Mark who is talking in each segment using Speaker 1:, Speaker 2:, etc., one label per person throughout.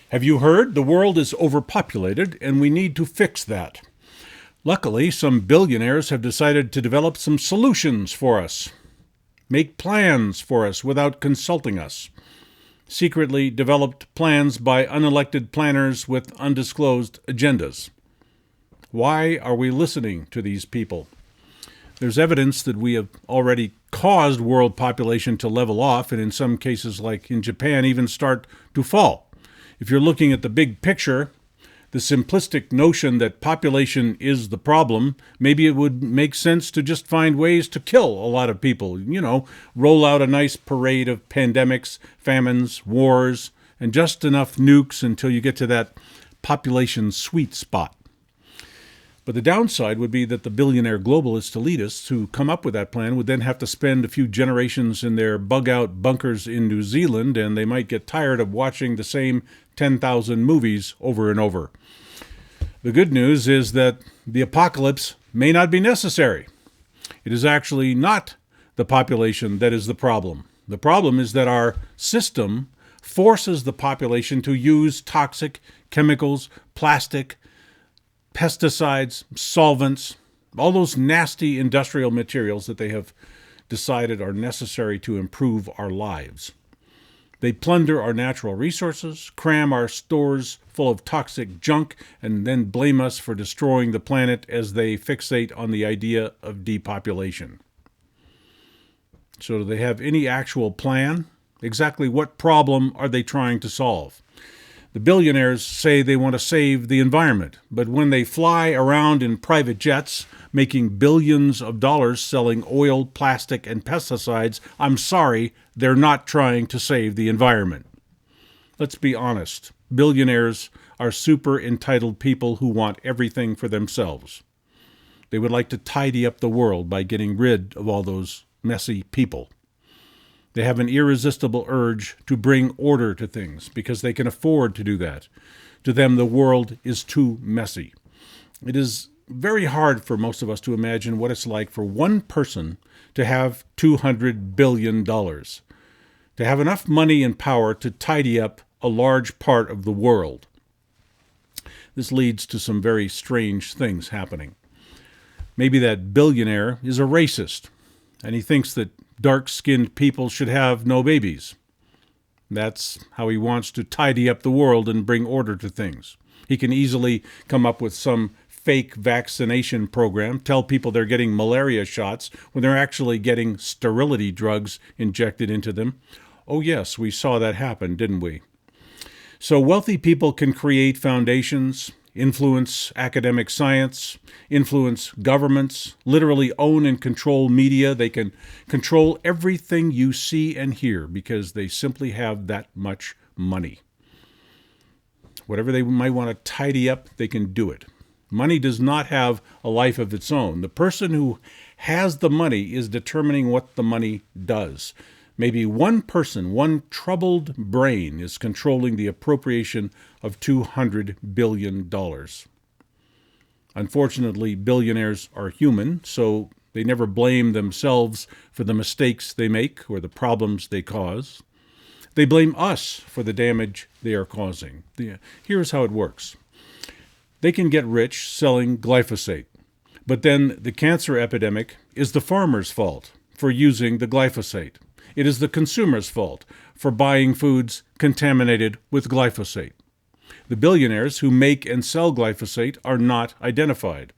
Speaker 1: Have you heard? The world is overpopulated and we need to fix that. Luckily, some billionaires have decided to develop some solutions for us, make plans for us without consulting us. Secretly developed plans by unelected planners with undisclosed agendas. Why are we listening to these people? There's evidence that we have already caused world population to level off and in some cases, like in Japan, even start to fall. If you're looking at the big picture, the simplistic notion that population is the problem, maybe it would make sense to just find ways to kill a lot of people. Roll out a nice parade of pandemics, famines, wars, and just enough nukes until you get to that population sweet spot. But the downside would be that the billionaire globalists elitists who come up with that plan would then have to spend a few generations in their bug-out bunkers in New Zealand, and they might get tired of watching the same 10,000 movies over and over. The good news is that the apocalypse may not be necessary. It is actually not the population that is the problem. The problem is that our system forces the population to use toxic chemicals, plastic, pesticides, solvents, all those nasty industrial materials that they have decided are necessary to improve our lives. They plunder our natural resources, cram our stores full of toxic junk, and then blame us for destroying the planet as they fixate on the idea of depopulation. So do they have any actual plan? Exactly what problem are they trying to solve? The billionaires say they want to save the environment, but when they fly around in private jets, making billions of dollars selling oil, plastic, and pesticides, I'm sorry, they're not trying to save the environment. Let's be honest. Billionaires are super entitled people who want everything for themselves. They would like to tidy up the world by getting rid of all those messy people. They have an irresistible urge to bring order to things because they can afford to do that. To them, the world is too messy. It is very hard for most of us to imagine what it's like for one person to have $200 billion, to have enough money and power to tidy up a large part of the world. This leads to some very strange things happening. Maybe that billionaire is a racist, and he thinks that dark-skinned people should have no babies. That's how he wants to tidy up the world and bring order to things. He can easily come up with some fake vaccination program, tell people they're getting malaria shots when they're actually getting sterility drugs injected into them. Oh yes, we saw that happen, didn't we? So wealthy people can create foundations, influence academic science, influence governments, literally own and control media. They can control everything you see and hear because they simply have that much money. Whatever they might want to tidy up, they can do it. Money does not have a life of its own. The person who has the money is determining what the money does. Maybe one person, one troubled brain, is controlling the appropriation of $200 billion. Unfortunately, billionaires are human, so they never blame themselves for the mistakes they make or the problems they cause. They blame us for the damage they are causing. Here's how it works. They can get rich selling glyphosate, but then the cancer epidemic is the farmer's fault for using the glyphosate. It is the consumer's fault for buying foods contaminated with glyphosate. The billionaires who make and sell glyphosate are not identified.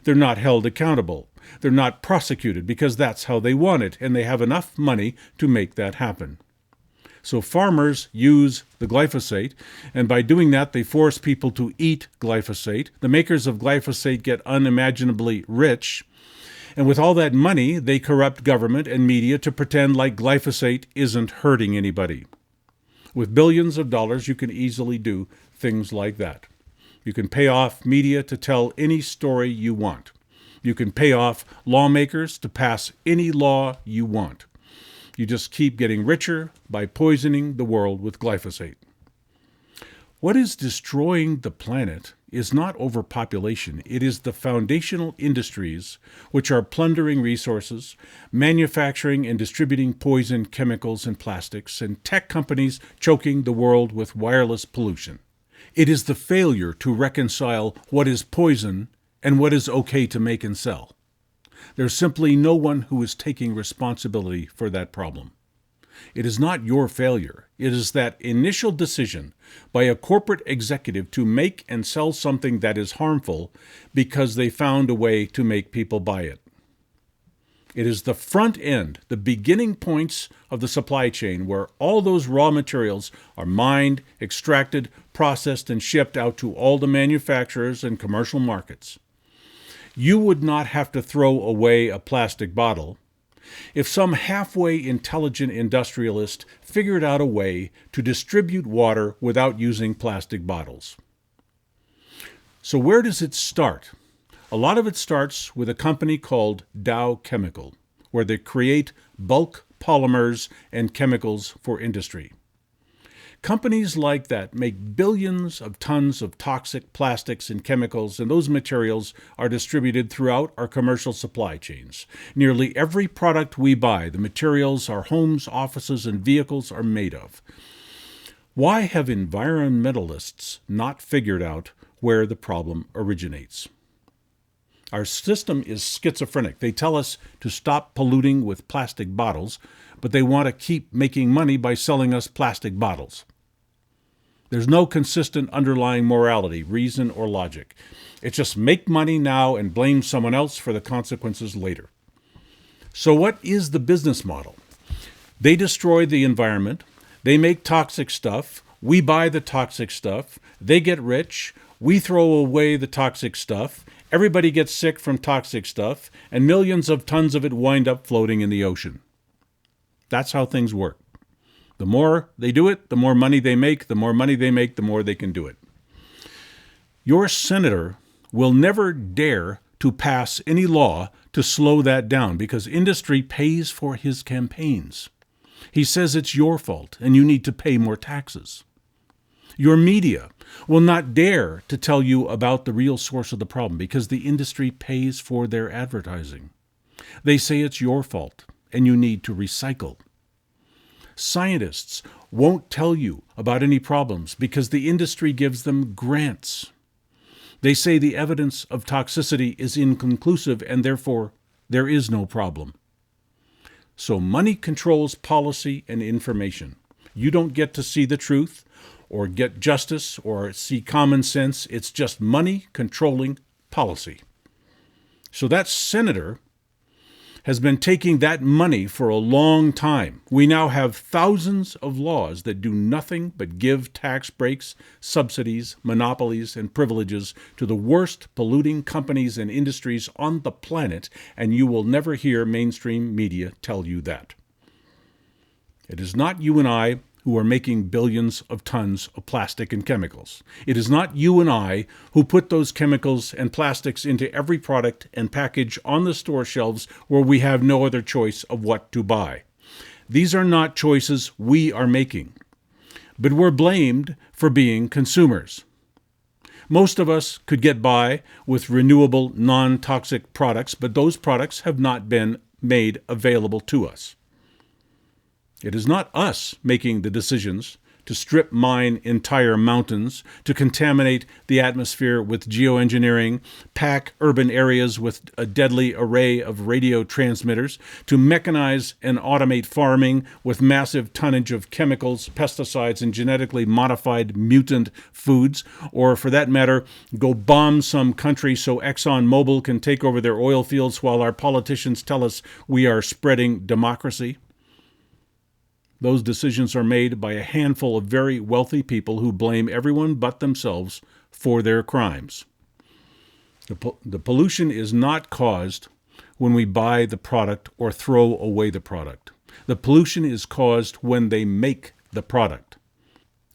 Speaker 1: They're not held accountable. They're not prosecuted because that's how they want it, and they have enough money to make that happen. So farmers use the glyphosate, and by doing that, they force people to eat glyphosate. The makers of glyphosate get unimaginably rich, and with all that money, they corrupt government and media to pretend like glyphosate isn't hurting anybody. With billions of dollars, you can easily do things like that. You can pay off media to tell any story you want. You can pay off lawmakers to pass any law you want. You just keep getting richer by poisoning the world with glyphosate. What is destroying the planet is not overpopulation. It is the foundational industries which are plundering resources, manufacturing and distributing poison chemicals and plastics, and tech companies choking the world with wireless pollution. It is the failure to reconcile what is poison and what is okay to make and sell. There's simply no one who is taking responsibility for that problem. It is not your failure. It is that initial decision by a corporate executive to make and sell something that is harmful because they found a way to make people buy it. It is the front end, the beginning points of the supply chain where all those raw materials are mined, extracted, processed, and shipped out to all the manufacturers and commercial markets. You would not have to throw away a plastic bottle if some halfway intelligent industrialist figured out a way to distribute water without using plastic bottles. So where does it start? A lot of it starts with a company called Dow Chemical, where they create bulk polymers and chemicals for industry. Companies like that make billions of tons of toxic plastics and chemicals, and those materials are distributed throughout our commercial supply chains. Nearly every product we buy, the materials our homes, offices, and vehicles are made of. Why have environmentalists not figured out where the problem originates? Our system is schizophrenic. They tell us to stop polluting with plastic bottles, but they want to keep making money by selling us plastic bottles. There's no consistent underlying morality, reason, or logic. It's just make money now and blame someone else for the consequences later. So what is the business model? They destroy the environment. They make toxic stuff. We buy the toxic stuff. They get rich. We throw away the toxic stuff. Everybody gets sick from toxic stuff, and millions of tons of it wind up floating in the ocean. That's how things work. The more they do it, the more money they make. The more money they make, the more they can do it. Your senator will never dare to pass any law to slow that down because industry pays for his campaigns. He says it's your fault and you need to pay more taxes. Your media will not dare to tell you about the real source of the problem because the industry pays for their advertising. They say it's your fault and you need to recycle. Scientists won't tell you about any problems because the industry gives them grants. They say the evidence of toxicity is inconclusive and therefore there is no problem. So money controls policy and information. You don't get to see the truth or get justice or see common sense. It's just money controlling policy. So that senator has been taking that money for a long time. We now have thousands of laws that do nothing but give tax breaks, subsidies, monopolies, and privileges to the worst polluting companies and industries on the planet, and you will never hear mainstream media tell you that. It is not you and I who are making billions of tons of plastic and chemicals. It is not you and I who put those chemicals and plastics into every product and package on the store shelves where we have no other choice of what to buy. These are not choices we are making, but we're blamed for being consumers. Most of us could get by with renewable, non-toxic products, but those products have not been made available to us. It is not us making the decisions to strip mine entire mountains, to contaminate the atmosphere with geoengineering, pack urban areas with a deadly array of radio transmitters, to mechanize and automate farming with massive tonnage of chemicals, pesticides, and genetically modified mutant foods, or for that matter, go bomb some country so ExxonMobil can take over their oil fields while our politicians tell us we are spreading democracy. Those decisions are made by a handful of very wealthy people who blame everyone but themselves for their crimes. The pollution is not caused when we buy the product or throw away the product. The pollution is caused when they make the product.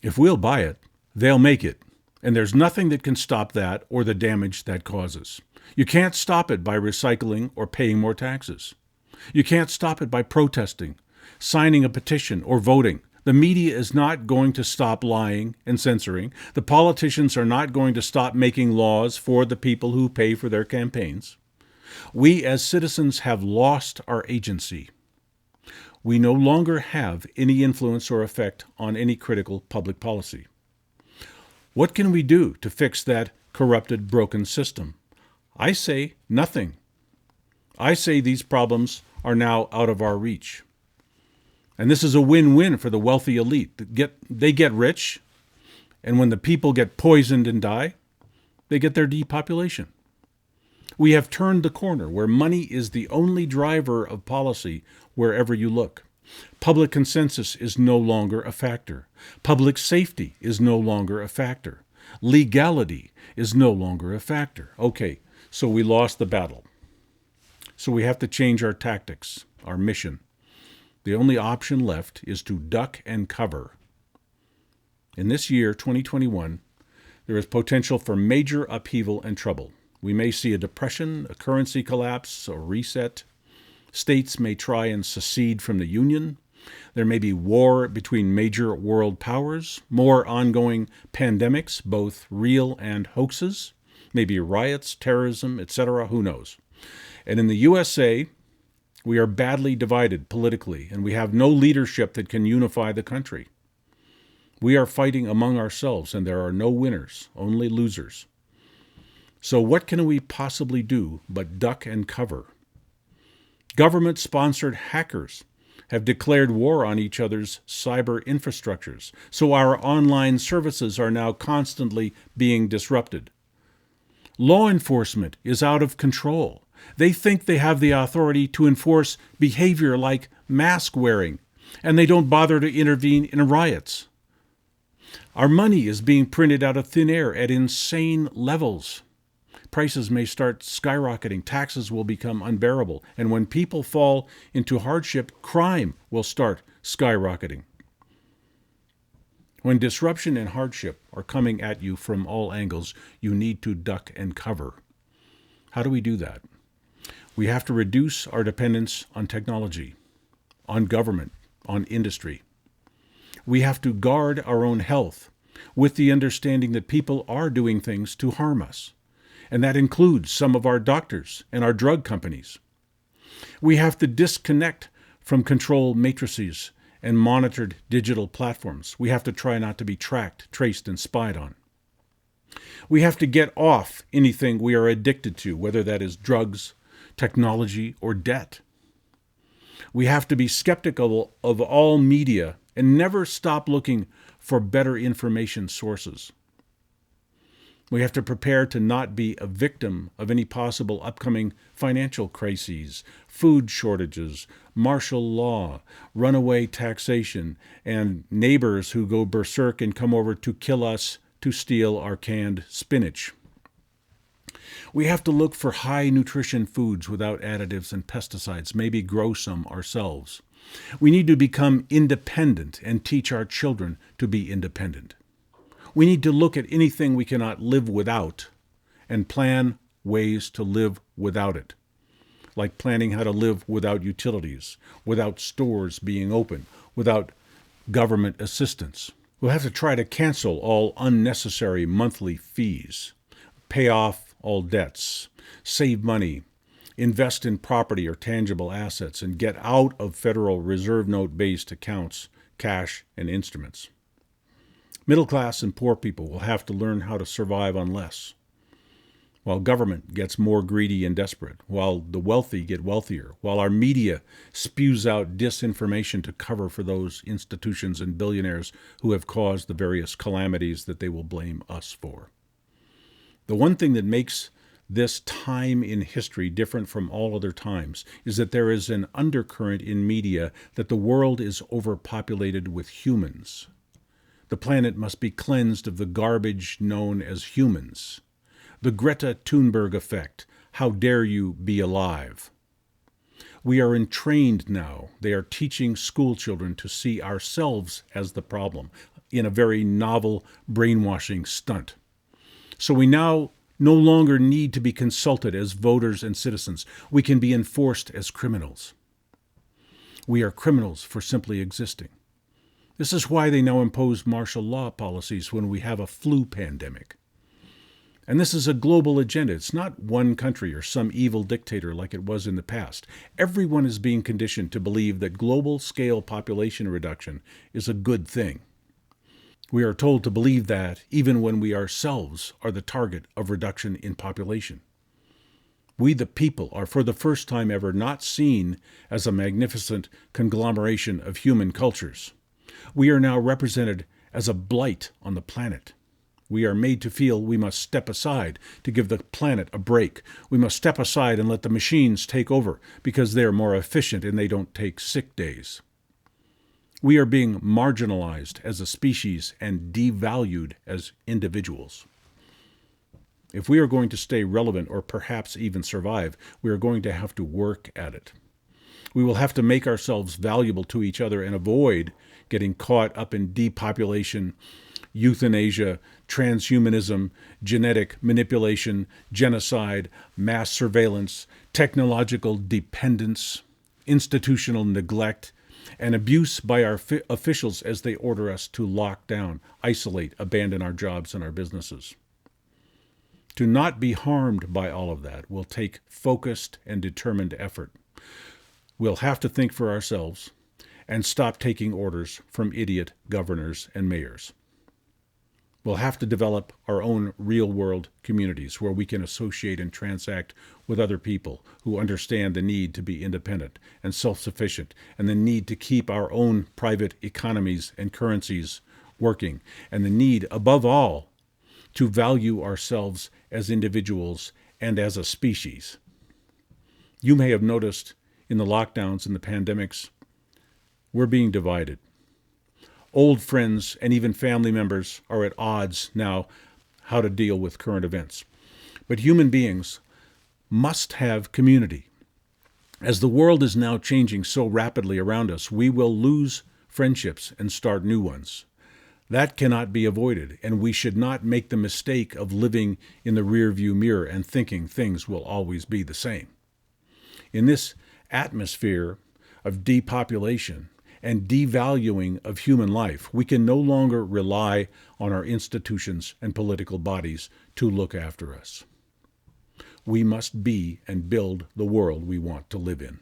Speaker 1: If we'll buy it, they'll make it, and there's nothing that can stop that or the damage that causes. You can't stop it by recycling or paying more taxes. You can't stop it by protesting, signing a petition, or voting. The media is not going to stop lying and censoring. The politicians are not going to stop making laws for the people who pay for their campaigns. We as citizens have lost our agency. We no longer have any influence or effect on any critical public policy. What can we do to fix that corrupted, broken system? I say nothing. I say these problems are now out of our reach. And this is a win-win for the wealthy elite. They get rich, and when the people get poisoned and die, they get their depopulation. We have turned the corner where money is the only driver of policy wherever you look. Public consensus is no longer a factor. Public safety is no longer a factor. Legality is no longer a factor. Okay, so we lost the battle. So we have to change our tactics, our mission. The only option left is to duck and cover. In this year, 2021, there is potential for major upheaval and trouble. We may see a depression, a currency collapse, a reset. States may try and secede from the Union. There may be war between major world powers, more ongoing pandemics, both real and hoaxes, maybe riots, terrorism, etc., who knows. And in the USA, we are badly divided politically, and we have no leadership that can unify the country. We are fighting among ourselves, and there are no winners, only losers. So what can we possibly do but duck and cover? Government-sponsored hackers have declared war on each other's cyber infrastructures, so our online services are now constantly being disrupted. Law enforcement is out of control. They think they have the authority to enforce behavior like mask wearing, and they don't bother to intervene in riots. Our money is being printed out of thin air at insane levels. Prices may start skyrocketing, taxes will become unbearable, and when people fall into hardship, crime will start skyrocketing. When disruption and hardship are coming at you from all angles, you need to duck and cover. How do we do that? We have to reduce our dependence on technology, on government, on industry. We have to guard our own health with the understanding that people are doing things to harm us, and that includes some of our doctors and our drug companies. We have to disconnect from control matrices and monitored digital platforms. We have to try not to be tracked, traced, and spied on. We have to get off anything we are addicted to, whether that is drugs, technology, or debt. We have to be skeptical of all media and never stop looking for better information sources. We have to prepare to not be a victim of any possible upcoming financial crises, food shortages, martial law, runaway taxation, and neighbors who go berserk and come over to kill us to steal our canned spinach. We have to look for high nutrition foods without additives and pesticides, maybe grow some ourselves. We need to become independent and teach our children to be independent. We need to look at anything we cannot live without and plan ways to live without it, like planning how to live without utilities, without stores being open, without government assistance. We'll have to try to cancel all unnecessary monthly fees, pay off all debts, save money, invest in property or tangible assets, and get out of Federal Reserve Note-based accounts, cash, and instruments. Middle class and poor people will have to learn how to survive on less, while government gets more greedy and desperate, while the wealthy get wealthier, while our media spews out disinformation to cover for those institutions and billionaires who have caused the various calamities that they will blame us for. The one thing that makes this time in history different from all other times is that there is an undercurrent in media that the world is overpopulated with humans. The planet must be cleansed of the garbage known as humans. The Greta Thunberg effect. How dare you be alive? We are entrained now. They are teaching school children to see ourselves as the problem in a very novel brainwashing stunt. So we now no longer need to be consulted as voters and citizens. We can be enforced as criminals. We are criminals for simply existing. This is why they now impose martial law policies when we have a flu pandemic. And this is a global agenda. It's not one country or some evil dictator like it was in the past. Everyone is being conditioned to believe that global-scale population reduction is a good thing. We are told to believe that even when we ourselves are the target of reduction in population. We, the people, are for the first time ever not seen as a magnificent conglomeration of human cultures. We are now represented as a blight on the planet. We are made to feel we must step aside to give the planet a break. We must step aside and let the machines take over because they're more efficient and they don't take sick days. We are being marginalized as a species and devalued as individuals. If we are going to stay relevant or perhaps even survive, we are going to have to work at it. We will have to make ourselves valuable to each other and avoid getting caught up in depopulation, euthanasia, transhumanism, genetic manipulation, genocide, mass surveillance, technological dependence, institutional neglect, and abuse by our officials as they order us to lock down, isolate, abandon our jobs and our businesses. To not be harmed by all of that will take focused and determined effort. We'll have to think for ourselves and stop taking orders from idiot governors and mayors. We'll have to develop our own real-world communities where we can associate and transact with other people who understand the need to be independent and self-sufficient and the need to keep our own private economies and currencies working, and the need, above all, to value ourselves as individuals and as a species. You may have noticed in the lockdowns and the pandemics, we're being divided. Old friends and even family members are at odds now how to deal with current events. But human beings must have community. As the world is now changing so rapidly around us, we will lose friendships and start new ones. That cannot be avoided, and we should not make the mistake of living in the rearview mirror and thinking things will always be the same. In this atmosphere of depopulation and devaluing of human life, we can no longer rely on our institutions and political bodies to look after us. We must be and build the world we want to live in.